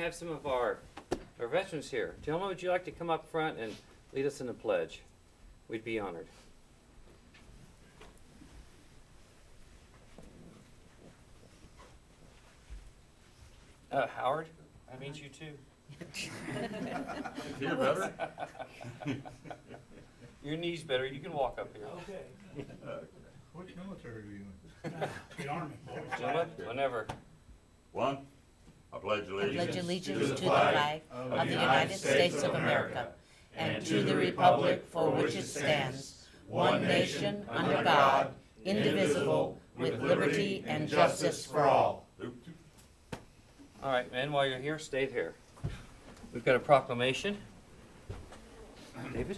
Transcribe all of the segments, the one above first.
have some of our veterans here. Gentlemen, would you like to come up front and lead us in the pledge? We'd be honored. Howard, that means you too. Feel better? Your knee's better. You can walk up here. Okay. Which military are you in? The Army. Gentlemen, whenever. One, I pledge I pledge allegiance allegiance to the flag of the United States of America and to the republic for which it stands, one nation, under God, indivisible, with liberty and justice for all. All right, men, while you're here, stay here. We've got a proclamation. David?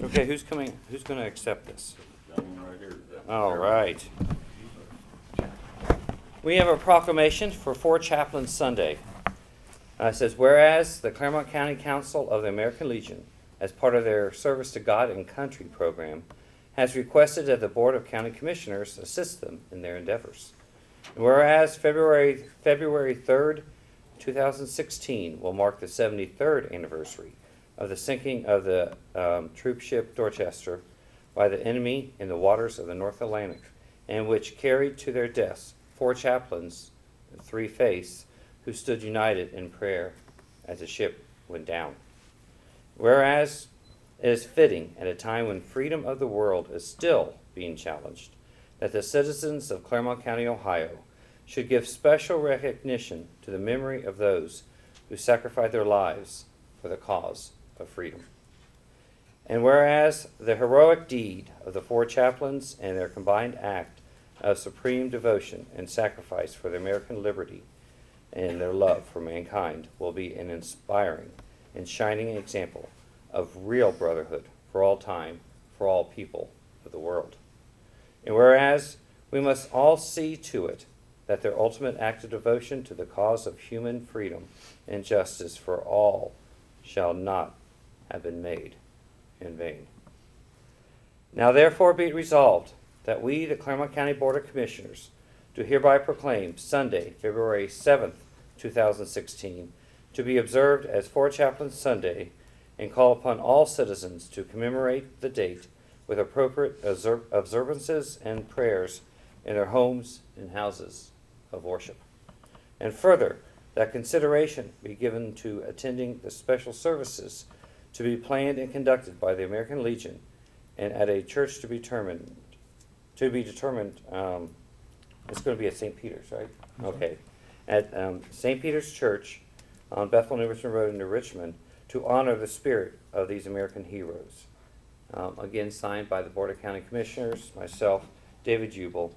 Okay, who's coming? Who's going to accept this? Gentleman right here. All right. We have a proclamation for Four Chaplains Sunday. It says, whereas the Clermont County Council of the American Legion, as part of their Service to God and Country program, has requested that the Board of County Commissioners assist them in their endeavors. And whereas February 3rd, 2016 will mark the 73rd anniversary of the sinking of the troop ship Dorchester by the enemy in the waters of the North Atlantic, and which carried to their deaths 4 chaplains and 3 faiths who stood united in prayer as the ship went down. Whereas it is fitting at a time when freedom of the world is still being challenged that the citizens of Clermont County, Ohio should give special recognition to the memory of those who sacrificed their lives for the cause of freedom. And whereas the heroic deed of the 4 chaplains and their combined act of supreme devotion and sacrifice for the American liberty and their love for mankind will be an inspiring and shining example of real brotherhood for all time, for all people of the world. And whereas we must all see to it that their ultimate act of devotion to the cause of human freedom and justice for all shall not have been made in vain. Now therefore be it resolved that we, the Clermont County Board of Commissioners, do hereby proclaim Sunday, February 7th, 2016, to be observed as Four Chaplains Sunday, and call upon all citizens to commemorate the date with appropriate observances and prayers in their homes and houses of worship. And further, that consideration be given to attending the special services to be planned and conducted by the American Legion and at a church to be determined. It's going to be at St. Peter's, right? Okay. At St. Peter's Church on Bethel Newberton Road in Richmond, to honor the spirit of these American heroes. Again, signed by the Board of County Commissioners, myself, David Jubal,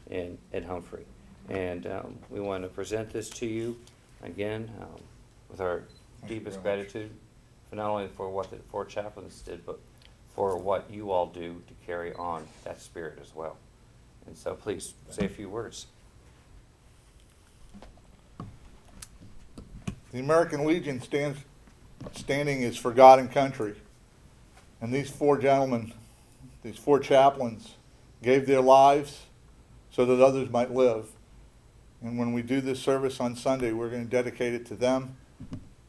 and Ed Humphrey. And we want to present this to you again with our deepest gratitude for not only for what the 4 chaplains did, but for what you all do to carry on that spirit as well. And so please say a few words. The American Legion standing is for God and country. And these 4 gentlemen, these 4 chaplains, gave their lives so that others might live. And when we do this service on Sunday, we're going to dedicate it to them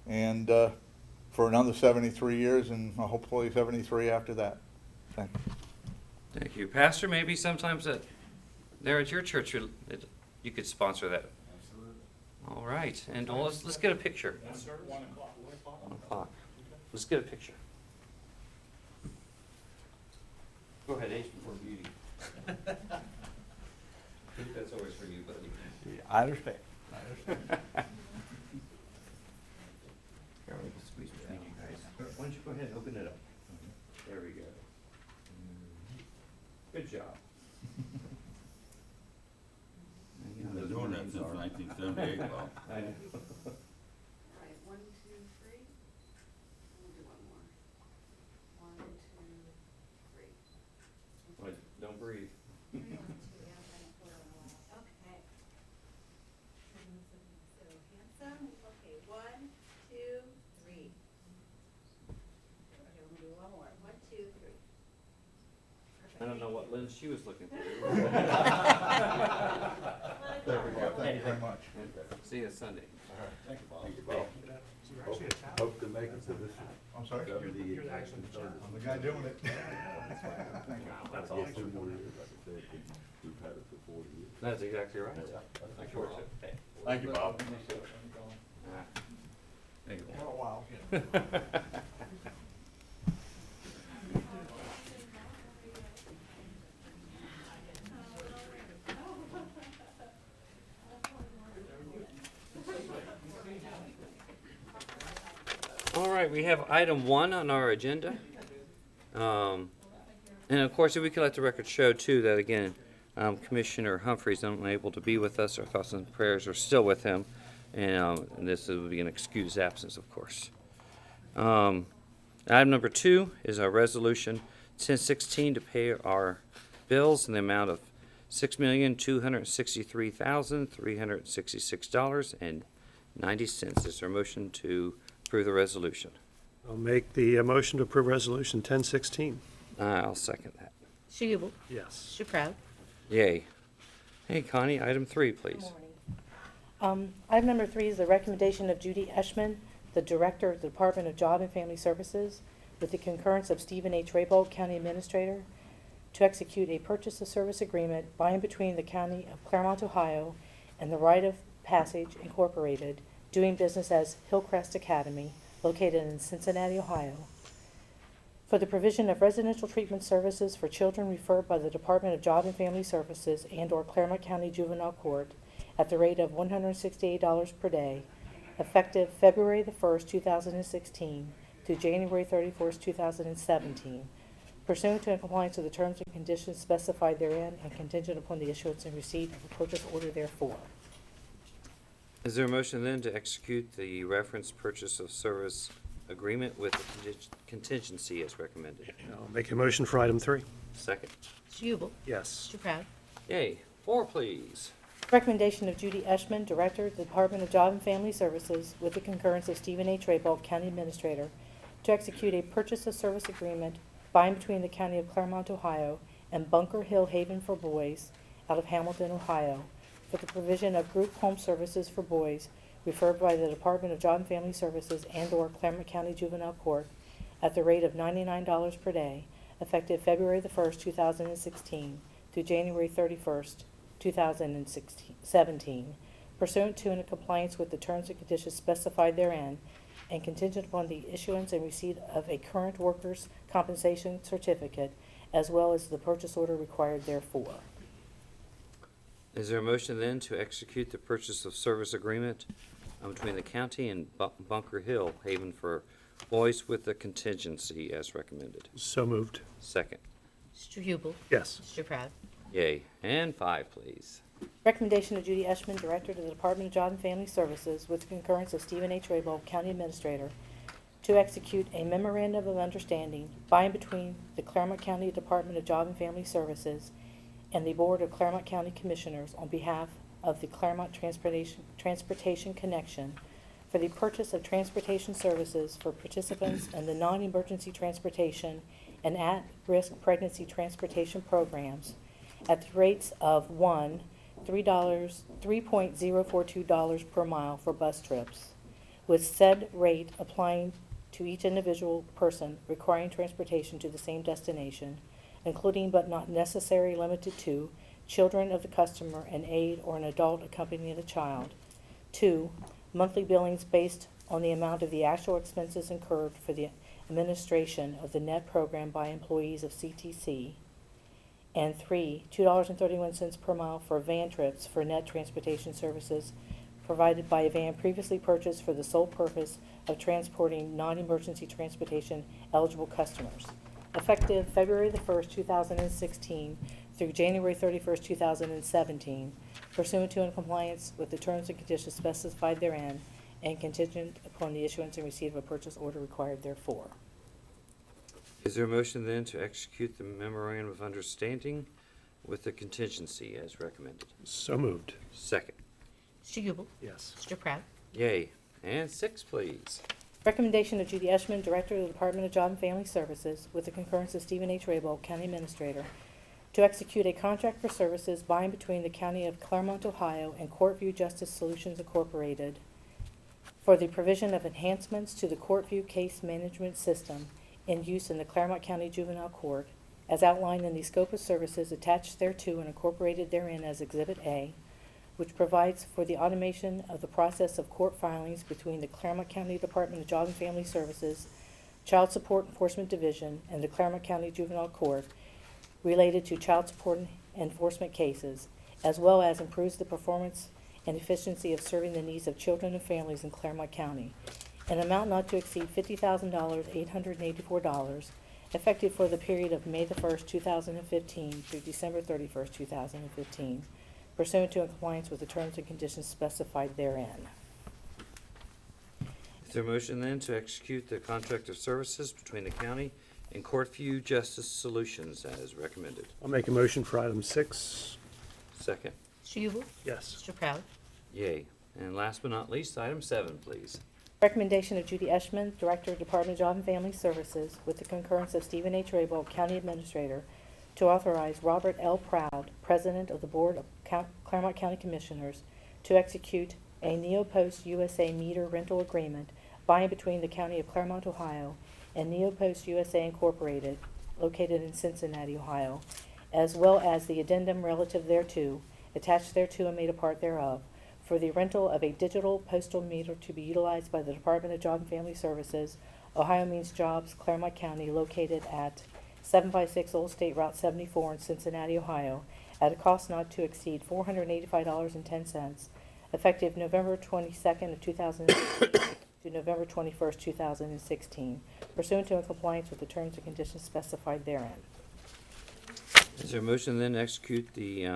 and for another 73 years and hopefully 73 after that. Thank you. Thank you. Pastor, maybe sometimes there at your church you could sponsor that. Absolutely. All right. And let's get a picture. Yes, sir. 1 o'clock. 1 o'clock. Let's get a picture. Go ahead, age before beauty. I think that's always for you, buddy. I understand. Here, we can squeeze between you guys. Why don't you go ahead and open it up? There we go. Good job. I've been doing that since 1978, Bob. I know. All right, 1, 2, 3. We'll do one more. 1, 2, 3. Wait, don't breathe. Okay. So handsome. Okay, 1, 2, 3. Okay, we'll do one more. 1, 2, 3. Perfect. I don't know what lens she was looking through. Thank you very much. See you Sunday. Thank you, Bob. Thank you, Bob. Hope to make it to this. I'm sorry? You're the I'm the guy doing it. Thank you. That's awesome. 2 more years, like I said, we've had it for 40 years. That's exactly right. Yeah. Of course. Hey. Thank you, Bob. Thank you. For a while. All right, we have item 1 on our agenda. And of course, if we could let the record show too that again, Commissioner Humphreys unable to be with us. Our thoughts and prayers are still with him. And this will be an excused absence, of course. Item number 2 is our resolution 1016 to pay our bills in the amount of $6,263,366.90. Is there a motion to approve the resolution? I'll make the motion to approve Resolution 1016. I'll second that. Mr. Hubel. Yes. Mr. Proud. Yay. Hey, Connie, item 3, please. Item number 3 is the recommendation of Judy Eschman, the Director of the Department of Job and Family Services, with the concurrence of Stephen H. Raybold, County Administrator, to execute a purchase of service agreement by and between the County of Clermont, Ohio, and the Rite of Passage Incorporated, doing business as Hillcrest Academy, located in Cincinnati, Ohio, for the provision of residential treatment services for children referred by the Department of Job and Family Services and/or Clermont County Juvenile Court at the rate of $168 per day, effective February the 1st, 2016 through January 31st, 2017, pursuant to and compliance with the terms and conditions specified therein and contingent upon the issuance and receipt of a purchase order therefor. Is there a motion then to execute the reference purchase of service agreement with the contingency as recommended? I'll make a motion for item 3. Second. Mr. Hubel. Yes. Mr. Proud. Yay. 4, please. Recommendation of Judy Eschman, Director of the Department of Job and Family Services, with the concurrence of Stephen H. Raybold, County Administrator, to execute a purchase of service agreement by and between the County of Clermont, Ohio, and Bunker Hill Haven for Boys out of Hamilton, Ohio, for the provision of group home services for boys referred by the Department of Job and Family Services and/or Clermont County Juvenile Court at the rate of $99 per day, effective February the 1st, 2016 through January 31st, 2017, pursuant to and in compliance with the terms and conditions specified therein, and contingent upon the issuance and receipt of a current workers' compensation certificate, as well as the purchase order required therefor. Is there a motion then to execute the purchase of service agreement between the county and Bunker Hill Haven for Boys with the contingency as recommended? So moved. Second. Mr. Hubel. Yes. Mr. Proud. Yay. And 5, please. Recommendation of Judy Eschman, Director to the Department of Job and Family Services, with the concurrence of Stephen H. Raybold, County Administrator, to execute a memorandum of understanding by and between the Clermont County Department of Job and Family Services and the Board of Clermont County Commissioners on behalf of the Clermont Transportation Connection for the purchase of transportation services for participants in the non-emergency transportation and at-risk pregnancy transportation programs at the rates of $3.042 per mile for bus trips, with said rate applying to each individual person requiring transportation to the same destination, including but not necessarily limited to children of the customer, an aide, or an adult accompanying the child. 2, monthly billings based on the amount of the actual expenses incurred for the administration of the net program by employees of CTC. And 3, $2.31 per mile for van trips for net transportation services provided by a van previously purchased for the sole purpose of transporting non-emergency transportation eligible customers, effective February the 1st, 2016 through January 31st, 2017, pursuant to and compliance with the terms and conditions specified therein, and contingent upon the issuance and receipt of a purchase order required therefor. Is there a motion then to execute the memorandum of understanding with the contingency as recommended? So moved. Second. Mr. Hubel. Yes. Mr. Proud. Yay. And 6, please. Recommendation of Judy Eschman, Director of the Department of Job and Family Services, with the concurrence of Stephen H. Raybold, County Administrator, to execute a contract for services by and between the County of Clermont, Ohio, and Courtview Justice Solutions Incorporated for the provision of enhancements to the Courtview Case Management System in use in the Clermont County Juvenile Court, as outlined in the scope of services attached thereto and incorporated therein as Exhibit A, which provides for the automation of the process of court filings between the Clermont County Department of Job and Family Services, Child Support Enforcement Division, and the Clermont County Juvenile Court related to child support enforcement cases, as well as improves the performance and efficiency of serving the needs of children and families in Clermont County. An amount not to exceed $50,000, $884, effective for the period of May the 1st, 2015 through December 31st, 2015, pursuant to and compliance with the terms and conditions specified therein. Is there a motion then to execute the contract of services between the county and Courtview Justice Solutions as recommended? I'll make a motion for item 6. Second. Mr. Yubel? Yes. Mr. Proud? Yay. And last but not least, item 7, please. Recommendation of Judy Eschman, Director of Department of Job and Family Services, with the concurrence of Stephen H. Rabel, County Administrator, to authorize Robert L. Proud, President of the Board of Clermont County Commissioners, to execute a NeoPost USA meter rental agreement by and between the County of Clermont, Ohio, and NeoPost USA Incorporated, located in Cincinnati, Ohio, as well as the addendum relative thereto, attached thereto and made a part thereof, for the rental of a digital postal meter to be utilized by the Department of Job and Family Services, Ohio Means Jobs, Clermont County, located at 756 Old State Route 74 in Cincinnati, Ohio, at a cost not to exceed $485.10, effective November 22nd of 2016 to November 21st, 2016, pursuant to and compliance with the terms and conditions specified therein. Is there a motion then to execute the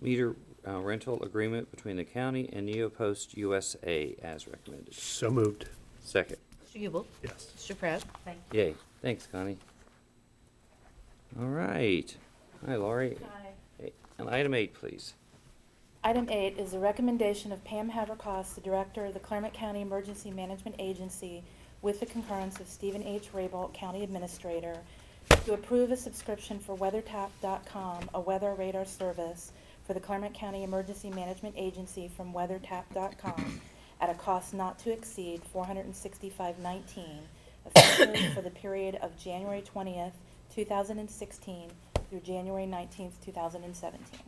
meter rental agreement between the county and NeoPost USA as recommended? So moved. Second. Mr. Yubel? Yes. Mr. Proud? Yay. Thanks, Connie. All right. Hi, Laurie. Hi. Hey, and item 8, please. Item 8 is a recommendation of Pam Haverkos, the Director of the Clermont County Emergency Management Agency, with the concurrence of Stephen H. Rabel, County Administrator, to approve a subscription for WeatherTap.com, a weather radar service for the Clermont County Emergency Management Agency from WeatherTap.com at a cost not to exceed $465.19, effective for the period of January 20th, 2016 through January 19th, 2017.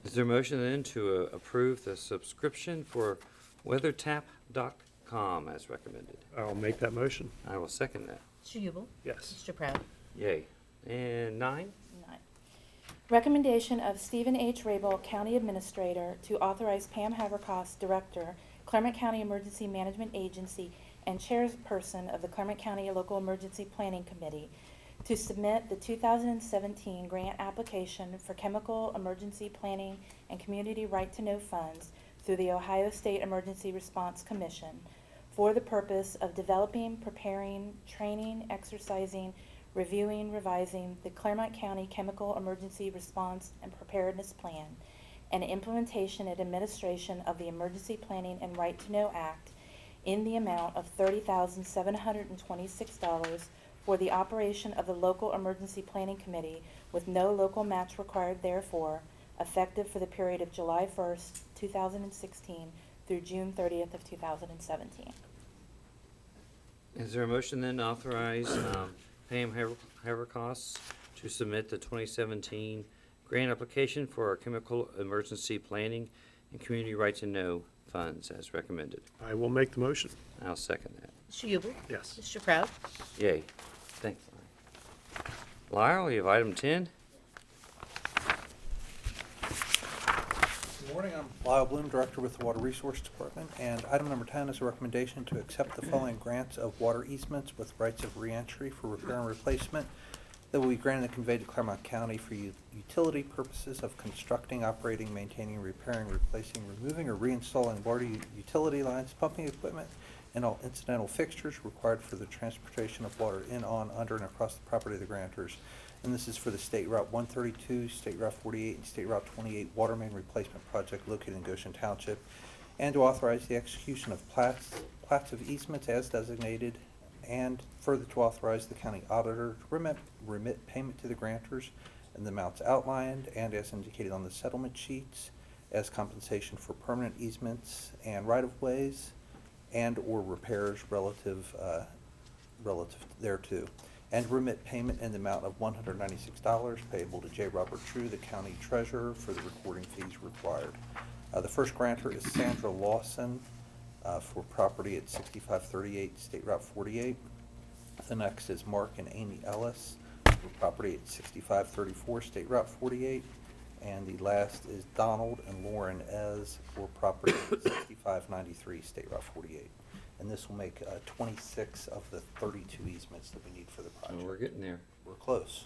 Is there a motion then to approve the subscription for WeatherTap.com as recommended? I'll make that motion. I will second that. Mr. Yubel? Yes. Mr. Proud? Yay. And 9? 9. Recommendation of Stephen H. Rabel, County Administrator, to authorize Pam Haverkos, Director, Clermont County Emergency Management Agency, and Chairperson of the Clermont County Local Emergency Planning Committee, to submit the 2017 grant application for Chemical Emergency Planning and Community Right to Know funds through the Ohio State Emergency Response Commission for the purpose of developing, preparing, training, exercising, reviewing, revising the Clermont County Chemical Emergency Response and Preparedness Plan, and implementation and administration of the Emergency Planning and Right to Know Act in the amount of $30,726 for the operation of the Local Emergency Planning Committee with no local match required therefore, effective for the period of July 1st, 2016 through June 30th of 2017. Is there a motion then to authorize Pam Haverkos to submit the 2017 grant application for our Chemical Emergency Planning and Community Right to Know funds as recommended? I will make the motion. I'll second that. Mr. Yubel? Yes. Mr. Proud? Yay. Thanks, Laurie. Lyle, you have item 10? Good morning, I'm Lyle Bloom, Director with the Water Resource Department, and item number 10 is a recommendation to accept the following grants of water easements with rights of reentry for repair and replacement that will be granted and conveyed to Clermont County for utility purposes of constructing, operating, maintaining, repairing, replacing, removing, or reinstalling water utility lines, pumping equipment, and all incidental fixtures required for the transportation of water in, on, under, and across the property of the grantors. And this is for the State Route 132, State Route 48, and State Route 28 water main replacement project located in Goshen Township, and to authorize the execution of plats of easements as designated And further to authorize the county auditor to remit payment to the grantors in the amounts outlined and as indicated on the settlement sheets as compensation for permanent easements and right-of-ways and/or repairs relative thereto, and remit payment in the amount of $196 payable to J. Robert True, the county treasurer, for the recording fees required. The first grantor is Sandra Lawson for property at 6538 State Route 48. The next is Mark and Amy Ellis for property at 6534 State Route 48. And the last is Donald and Lauren Ez for property at 6593 State Route 48. And this will make 26 of the 32 easements that we need for the Oh, project. we're getting there. We're close.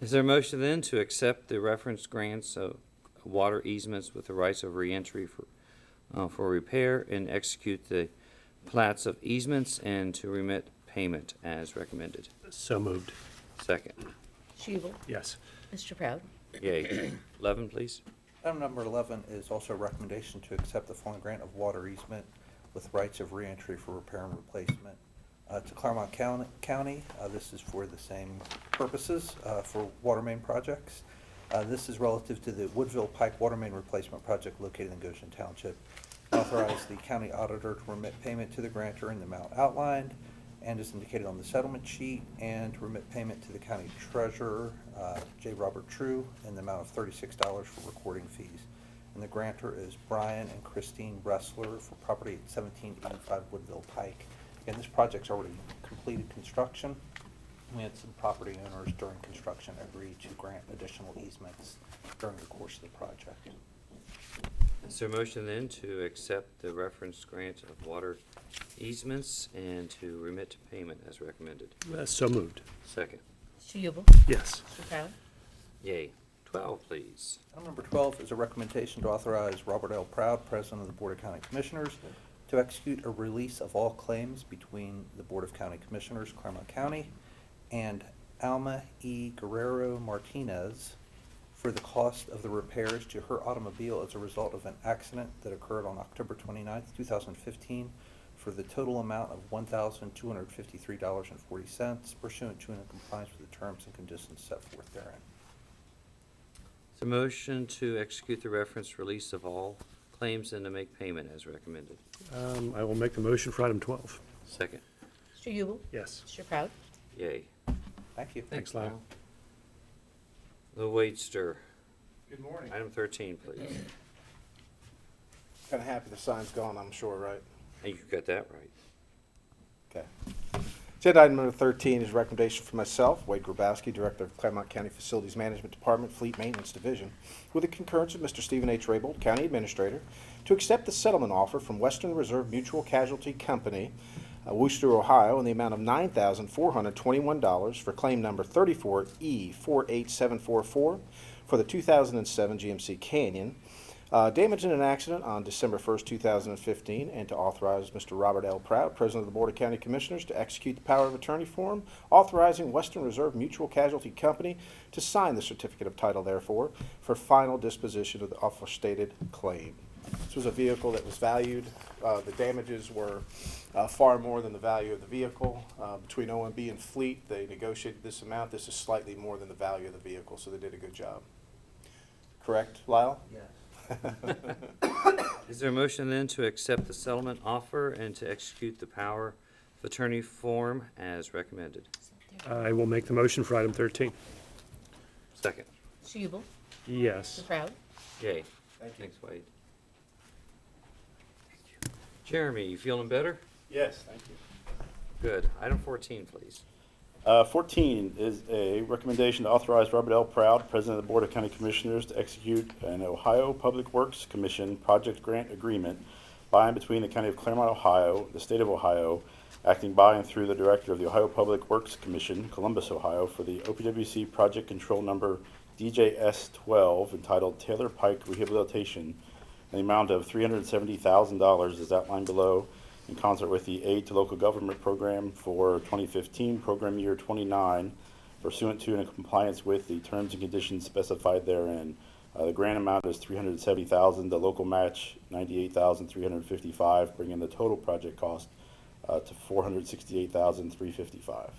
Is there a motion then to accept the reference grants of water easements with the rights of reentry for repair and execute the plats of easements and to remit payment as recommended? So moved. Second. Shubel, Yes. Mr. Proud, Yay. 11, please. Item number 11 is also a recommendation to accept the following grant of water easement with rights of reentry for repair and replacement to Clermont County. This is for the same purposes for water main projects. This is relative to the Woodville Pike Water Main Replacement Project located in Goshen Township. Authorize the county auditor to remit payment to the grantor in the amount outlined and is indicated on the settlement sheet, and to remit payment to the county treasurer, J. Robert True, in the amount of $36 for recording fees. And the grantor is Brian and Christine Bressler for property at 1785 Woodville Pike. Again, this project's already completed construction. We had some property owners during construction agree to grant additional easements during the course of the project. Is there a motion then to accept the reference grant of water easements and to remit payment as recommended? So moved. Second. Shubel, Yes. Mr. Proud, Yay. 12, please. Item number 12 is a recommendation to authorize Robert L. Proud, President of the Board of County Commissioners, to execute a release of all claims between the Board of County Commissioners, Clermont County, and Alma E. Guerrero Martinez for the cost of the repairs to her automobile as a result of an accident that occurred on October 29th, 2015, for the total amount of $1,253.40 pursuant to and in compliance with the terms and conditions set forth therein. Is there a motion to execute the reference release of all claims and to make payment as recommended? I will make the motion for item 12. Second. Shubel, Yes. Mr. Proud, Yay. Thank you. Thanks, Lyle. The Waitster. Good morning. Item 13, please. Kind of happy the sign's gone, I'm sure, right? You got that right. Okay. Agenda item number 13 is a recommendation for myself, Wade Grabowski, Director of Clermont County Facilities Management Department, Fleet Maintenance Division, with the concurrence of Mr. Stephen H. Raybold, County Administrator, to accept the settlement offer from Western Reserve Mutual Casualty Company, Wooster, Ohio, in the amount of $9,421 for claim number 34E48744 for the 2007 GMC Canyon, damaged in an accident on December 1st, 2015, and to authorize Mr. Robert L. Proud, President of the Board of County Commissioners, to execute the power of attorney form, authorizing Western Reserve Mutual Casualty Company to sign the certificate of title, therefore, for final disposition of the aforestated claim. This was a vehicle that was valued. The damages were far more than the value of the vehicle. Between OMB and Fleet, they negotiated this amount. This is slightly more than the value of the vehicle, so they did a good job. Correct, Lyle? Yes. Is there a motion then to accept the settlement offer and to execute the power of attorney form as recommended? I will make the motion for item 13. Second. Shubel, Yes. Mr. Proud, Yay. Thank you. Thanks, Wade. Jeremy, you feeling better? Yes, thank you. Good. Item 14, please. 14 is a recommendation to authorize Robert L. Proud, President of the Board of County Commissioners, to execute an Ohio Public Works Commission project grant agreement by and between the County of Clermont, Ohio, the State of Ohio, acting by and through the Director of the Ohio Public Works Commission, Columbus, Ohio, for the OPWC project control number DJS-12 entitled Taylor Pike Rehabilitation in the amount of $370,000 as outlined below, in concert with the Aid to Local Government Program for 2015, Program Year 29, pursuant to and in compliance with the terms and conditions specified therein. The grant amount is $370,000. The local match $98,355, bringing the total project cost to $468,355.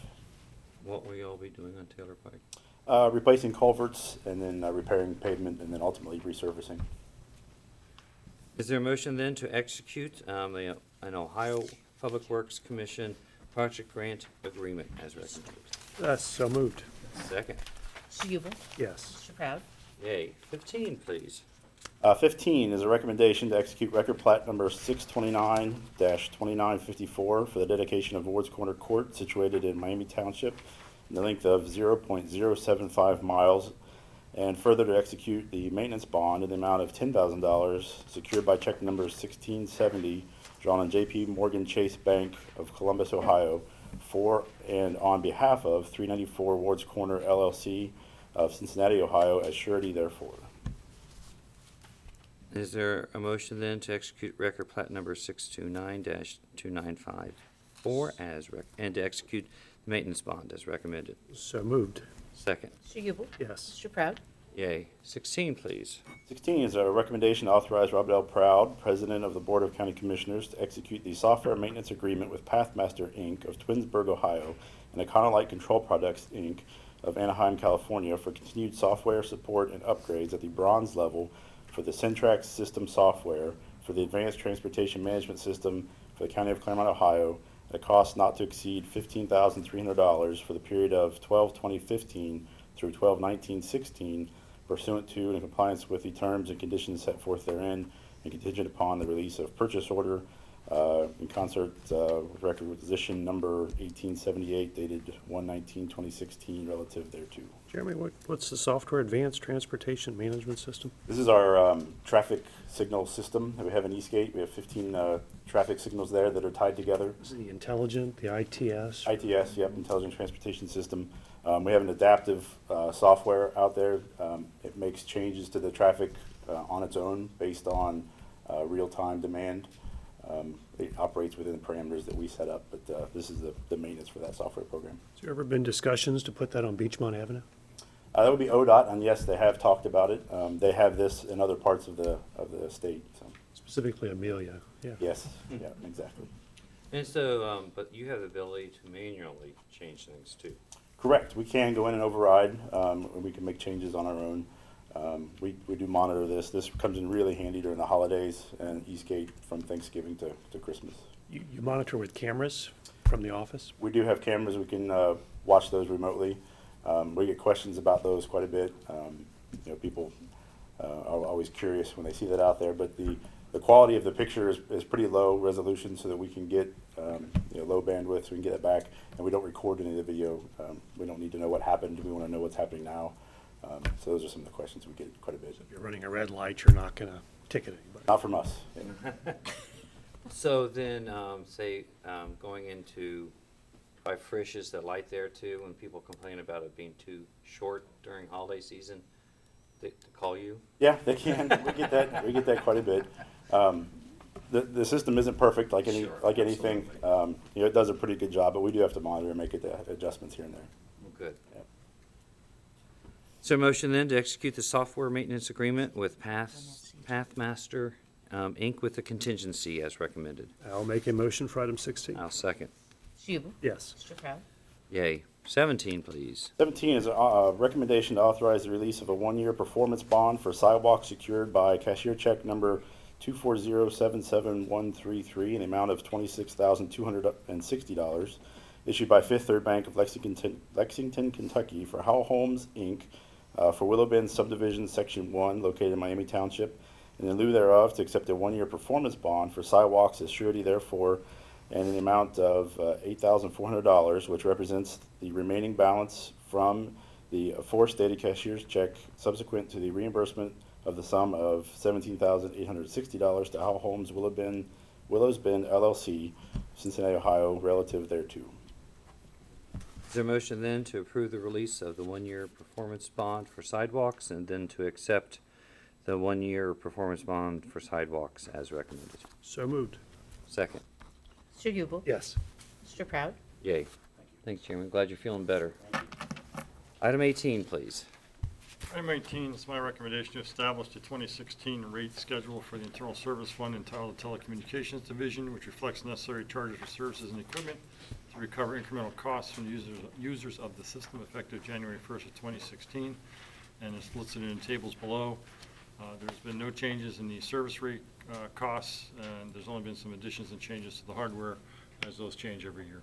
What will y'all be doing on Taylor Pike? Replacing culverts and then repairing pavement and then ultimately resurfacing. Is there a motion then to execute an Ohio Public Works Commission project grant agreement as recommended? So moved. Second. Mr. Yubel? Yes. Mr. Proud? Yay. 15, please. 15 is a recommendation to execute record plat number 629-2954 for the dedication of Ward's Corner Court situated in Miami Township in the length of 0.075 miles, and further to execute the maintenance bond in the amount of $10,000 secured by check number 1670 drawn on J.P. Morgan Chase Bank of Columbus, Ohio, for and on behalf of 394 Ward's Corner LLC of Cincinnati, Ohio, as surety therefore. Is there a motion then to execute record plat number 629-295 and to execute the maintenance bond as recommended? So moved. Second. Mr. Yubel? Yes. Mr. Proud? Yay. 16, please. 16 is a recommendation to authorize Robert L. Proud, President of the Board of County Commissioners, to execute the software maintenance agreement with Pathmaster, Inc. of Twinsburg, Ohio, and Econolite Control Products, Inc. of Anaheim, California, for continued software support and upgrades at the bronze level for the Centrax system software for the Advanced Transportation Management System for the County of Clermont, Ohio, at a cost not to exceed $15,300 for the period of 12/20/15 through 12/19/16, pursuant to and in compliance with the terms and conditions set forth therein, and contingent upon the release of purchase order in concert with requisition number 1878 dated 1/19/2016 relative thereto. Jeremy, what's the software, Advanced Transportation Management System? This is our traffic signal system that we have in Eastgate. We have 15 traffic signals there that are tied together. Is it the Intelligent, the ITS? ITS, yep, Intelligent Transportation System. We have an adaptive software out there. It makes changes to the traffic on its own based on real-time demand. It operates within the parameters that we set up, but this is the maintenance for that software program. Has there ever been discussions to put that on Beachmont Avenue? That would be ODOT, and yes, they have talked about it. They have this in other parts of the state. So. Specifically Amelia, yeah. Yes, yeah, exactly. And so, but you have the ability to manually change things too. Correct. We can go in and override. We can make changes on our own. We do monitor this. This comes in really handy during the holidays and Eastgate from Thanksgiving to Christmas. You monitor with cameras from the office? We do have cameras. We can watch those remotely. We get questions about those quite a bit. People are always curious when they see that out there, but the quality of the picture is pretty low resolution so that we can get low bandwidth, so we can get it back, and we don't record any of the video. We don't need to know what happened. We want to know what's happening now. So those are some of the questions we get quite a bit. If you're running a red light, you're not going to ticket anybody. Not from us. Yeah. So then, say, going into by Frisch, is the light there too, when people complain about it being too short during holiday season, to call you? Yeah, they can. We get that. We get that quite a bit. The system isn't perfect, like anything. It does a pretty good job, but we do have to monitor and make adjustments here and there. Well, good. Yep. So motion then to execute the software maintenance agreement with Pathmaster, Inc. with the contingency as recommended. I'll make a motion for item 16. I'll second. Mr. Yubel? Yes. Mr. Proud? Yay. 17, please. 17 is a recommendation to authorize the release of a one-year performance bond for sidewalk secured by cashier check number 240-77133 in the amount of $26,260, issued by Fifth Third Bank of Lexington, Kentucky, for Howell Homes, Inc., for Willow Bend Subdivision Section 1, located in Miami Township, and in lieu thereof, to accept a one-year performance bond for sidewalks as surety therefore, and in the amount of $8,400, which represents the remaining balance from the aforestated cashier's check subsequent to the reimbursement of the sum of $17,860 to Howell Homes Willows Bend LLC, Cincinnati, Ohio, relative thereto. Is there a motion then to approve the release of the one-year performance bond for sidewalks and then to accept the one-year performance bond for sidewalks as recommended? So moved. Second. Mr. Yubel? Yes. Mr. Proud? Yay. Thanks, Chairman. Glad you're feeling better. Item 18, please. Item 18 is my recommendation to establish the 2016 rate schedule for the Internal Service Fund entitled Telecommunications Division, which reflects necessary charges for services and equipment to recover incremental costs from users of the system effective January 1st of 2016, and it's listed in tables below. There's been no changes in the service rate costs, and there's only been some additions and changes to the hardware as those change every year.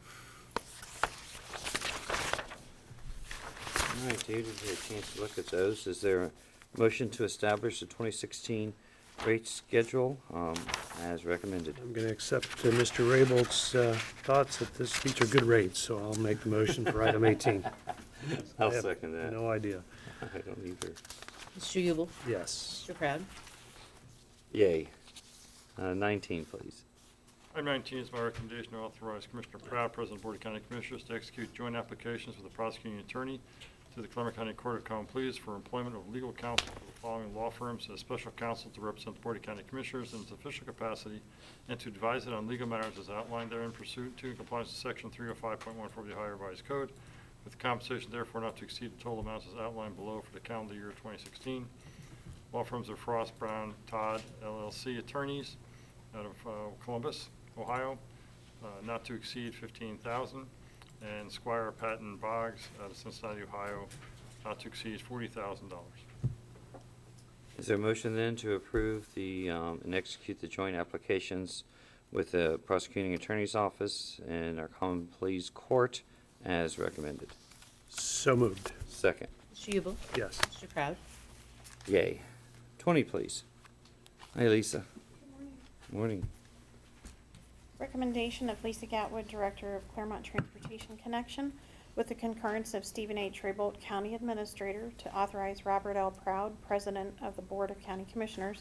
All right, David, you had a chance to look at those. Is there a motion to establish the 2016 rate schedule as recommended? I'm going to accept Mr. Rayble's thoughts that these are good rates, so I'll make the motion for item 18. I'll I have second that. No idea. I don't either. Mr. Ubel? Yes. Mr. Proud? Yay. 19, please. Item 19 is my recommendation to authorize Commissioner Proud, President of the Board of County Commissioners, to execute joint applications with the prosecuting attorney to the Clermont County Court of Common Pleas for employment of legal counsel for the following law firms as special counsel to represent the Board of County Commissioners in its official capacity and to advise it on legal matters as outlined therein pursuant to and compliance with Section 305.14 of the Ohio Revised Code, with compensation therefore not to exceed the total amounts as outlined below for the calendar year 2016. Law firms are Frost, Brown, Todd, LLC attorneys out of Columbus, Ohio, not to exceed $15,000, and Squire, Patton, Boggs out of Cincinnati, Ohio, not to exceed $40,000. Is there a motion then to approve the and execute the joint applications with the prosecuting attorney's office and our common pleas court as recommended? So moved. Second. Mr. Ubel? Yes. Mr. Proud? Yay. 20, please. Hi, Lisa. Morning. Recommendation of Lisa Gatwood, Director of Clermont Transportation Connection, with the concurrence of Stephen H. Raybolt, County Administrator, to authorize Robert L. Proud, President of the Board of County Commissioners,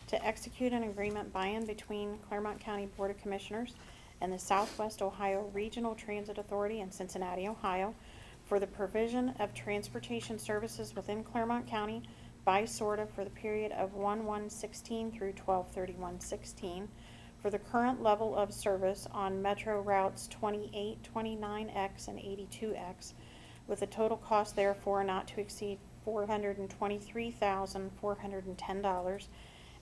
to execute an agreement by and between Clermont County Board of Commissioners and the Southwest Ohio Regional Transit Authority in Cincinnati, Ohio, for the provision of transportation services within Clermont County by SORTA for the period of 1/1/16 through 12/31/16 for the current level of service on Metro routes 28, 29X, and 82X, with a total cost therefore not to exceed $423,410,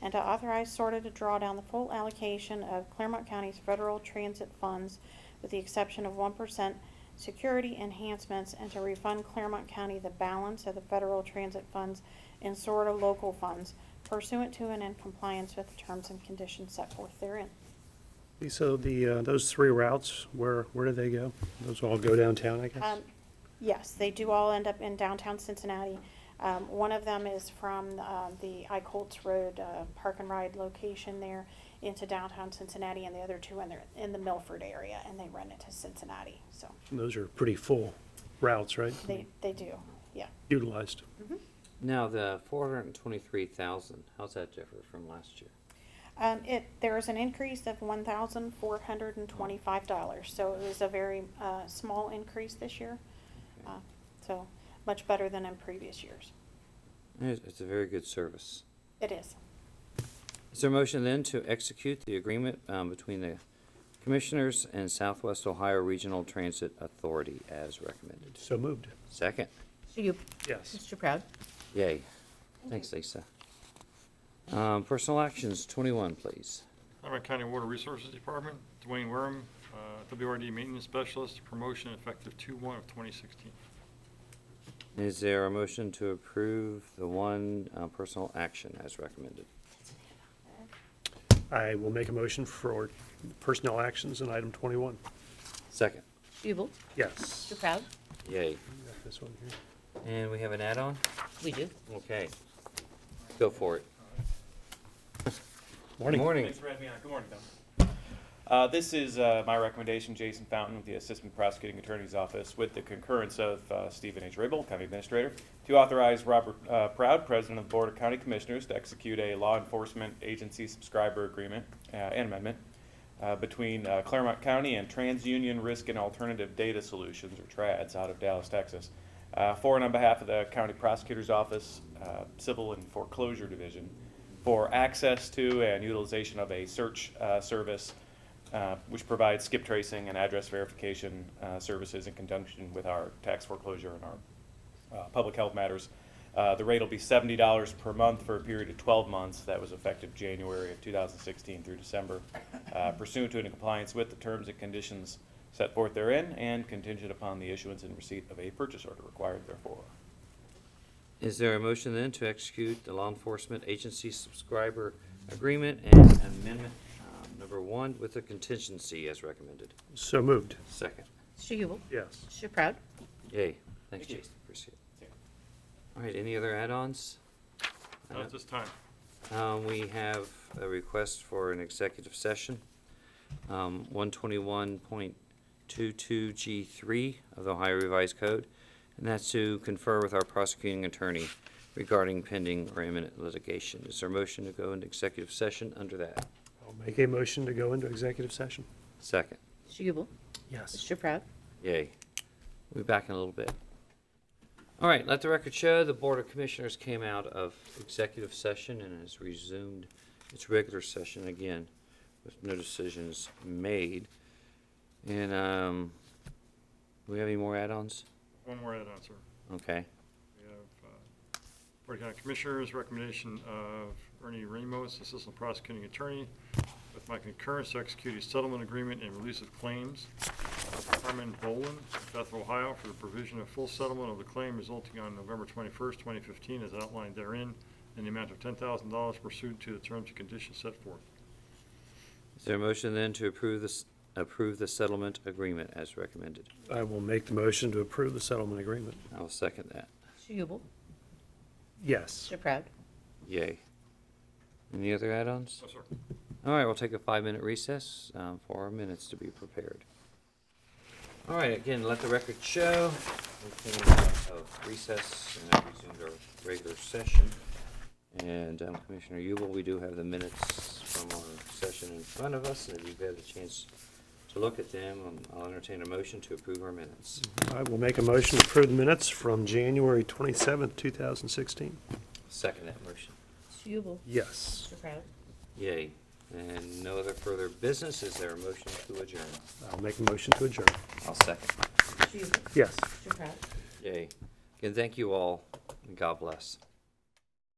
and to authorize SORTA to draw down the full allocation of Clermont County's federal transit funds with the exception of 1% security enhancements, and to refund Clermont County the balance of the federal transit funds in SORTA local funds pursuant to and in compliance with the terms and conditions set forth therein. Lisa, those three routes, where do they go? Those all go downtown, I guess? Yes, they do all end up in downtown Cincinnati. One of them is from the I Colts Road Park and Ride location there into downtown Cincinnati, and the other two in the Milford area, and they run into Cincinnati. So Those are pretty full routes, right? they do, yeah. Utilized. Mhm. Now, the 423,000, how's that differ from last year? There is an increase of $1,425, so it was a very small increase this year. So much better than in previous years. It's a very good service. It is. Is there a motion then to execute the agreement between the Commissioners and Southwest Ohio Regional Transit Authority as recommended? So moved. Second. Mr. Ubel? Yes. Mr. Proud? Yay. Thanks, Lisa. Personal actions, 21, please. Clermont County Water Resources Department, Dwayne Wareham, WRD Maintenance Specialist, promotion effective 2/1/2016. Is there a motion to approve the one personal action as recommended? I will make a motion for personnel actions in item 21. Second. Mr. Ubel? Yes. Mr. Proud? Yay. You got this one here. And we have an add-on? We do. Okay. Go for it. Morning. Morning. Thanks for having me on. Good morning, Tom. This is my recommendation, Jason Fountain with the Assistant Prosecuting Attorney's Office, with the concurrence of Stephen H. Raybolt, County Administrator, to authorize Robert Proud, President of the Board of County Commissioners, to execute a law enforcement agency subscriber agreement and amendment between Clermont County and TransUnion Risk and Alternative Data Solutions, or TRADS, out of Dallas, Texas, for and on behalf of the County Prosecutor's Office, Civil and Foreclosure Division, for access to and utilization of a search service which provides skip tracing and address verification services in conjunction with our tax foreclosure and our public health matters The rate will be $70 per month for a period of 12 months. That was effective January of 2016 through December, pursuant to and in compliance with the terms and conditions set forth therein and contingent upon the issuance and receipt of a purchase order required therefore. Is there a motion then to execute the law enforcement agency subscriber agreement and amendment number 1 with a contingency as recommended? So moved. Second. Mr. Yubel? Yes. Mr. Proud? Yay. Thanks, Jason. Appreciate it. All right, any other add-ons? Not at this time. We have a request for an executive session, 121.22G3 of the Ohio Revised Code, and that's to confer with our prosecuting attorney regarding pending or imminent litigation. Is there a motion to go into executive session under that? I'll make a motion to go into executive session. Second. Mr. Yubel? Yes. Mr. Proud? Yay. We'll be back in a little bit. All right, let the record show the Board of Commissioners came out of executive session and has resumed its regular session again with no decisions made. And do we have any more add-ons? One more add-on, sir. Okay. We have Board of County Commissioners, recommendation of Ernie Ramos, Assistant Prosecuting Attorney, with my concurrence to execute a settlement agreement and release of claims with Carmen Boland of Bethel, Ohio, for the provision of full settlement of the claim resulting on November 21st, 2015, as outlined therein, in the amount of $10,000 pursuant to the terms and conditions set forth. Is there a motion then to approve the settlement agreement as recommended? I will make the motion to approve the settlement agreement. I will second that. Mr. Yubel? Yes. Mr. Proud? Yay. Any other add-ons? No, sir. All right, we'll take a 5-minute recess for our minutes to be prepared. All right, again, let the record show we came out of recess and have resumed our regular session. And Commissioner Ubel, we do have the minutes from our session in front of us, and if you've had a chance to look at them, I'll entertain a motion to approve our minutes. I will make a motion to approve the minutes from January 27th, 2016. Second that motion. Mr. Yubel? Yes. Mr. Proud? Yay. And no other further business. Is there a motion to adjourn? I'll make a motion to adjourn. I'll second. Mr. Yubel? Yes. Mr. Proud? Yay. Again, thank you all, and God bless.